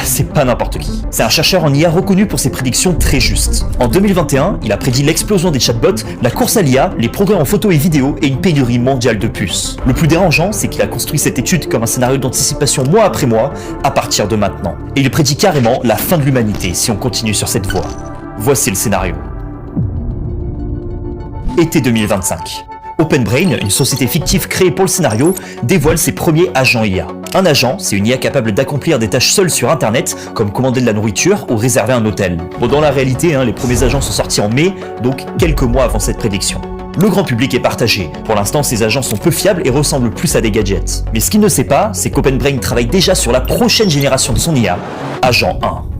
C'est pas n'importe qui. C'est un chercheur en IA reconnu pour ses prédictions très justes. En 2021, il a prédit l'explosion des chatbots, la course à l'IA, les progrès en photo et vidéo et une pénurie mondiale de puces. Le plus dérangeant, c'est qu'il a construit cette étude comme un scénario d'anticipation mois après mois, à partir de maintenant. Et il prédit carrément la fin de l'humanité si on continue sur cette voie. Voici le scénario. Été 2025. OpenBrain, une société fictive créée pour le scénario, dévoile ses premiers agents IA. Un agent, c'est une IA capable d'accomplir des tâches seules sur internet, comme commander de la nourriture ou réserver un hôtel. Bon, dans la réalité, les premiers agents sont sortis en mai, donc quelques mois avant cette prédiction. Le grand public est partagé. Pour l'instant, ces agents sont peu fiables et ressemblent plus à des gadgets. Mais ce qu'il ne sait pas, c'est qu'OpenBrain travaille déjà sur la prochaine génération de son IA, Agent 1.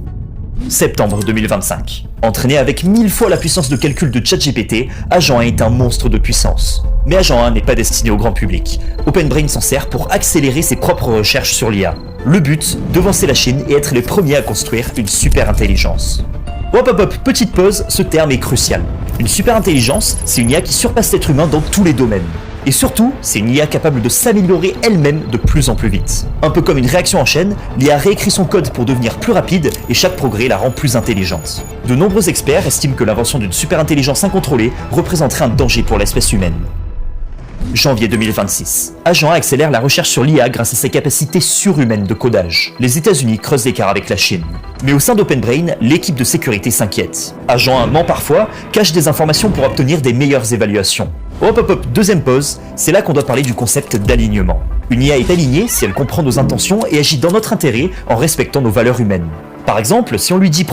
Septembre 2025. Entraîné avec 1000 fois la puissance de calcul de ChatGPT, Agent 1 est un monstre de puissance. Mais Agent 1 n'est pas destiné au grand public. OpenBrain s'en sert pour accélérer ses propres recherches sur l'IA. Le but, devancer la Chine et être les premiers à construire une super intelligence. Hop, petite pause, ce terme est crucial. Une super intelligence, c'est une IA qui surpasse l'être humain dans tous les domaines. Et surtout, c'est une IA capable de s'améliorer elle-même de plus en plus vite. Un peu comme une réaction en chaîne, l'IA réécrit son code pour devenir plus rapide et chaque progrès la rend plus intelligente. De nombreux experts estiment que l'invention d'une superintelligence incontrôlée représenterait un danger pour l'espèce humaine. Janvier 2026. Agent 1 accélère la recherche sur l'IA grâce à ses capacités surhumaines de codage. Les États-Unis creusent l'écart avec la Chine. Mais au sein d'OpenBrain, l'équipe de sécurité s'inquiète. Agent 1 ment parfois, cache des informations pour obtenir des meilleures évaluations. Hop, deuxième pause, c'est là qu'on doit parler du concept d'alignement. Une IA est alignée si elle comprend nos intentions et agit dans notre intérêt en respectant nos valeurs humaines. Par exemple, si on lui dit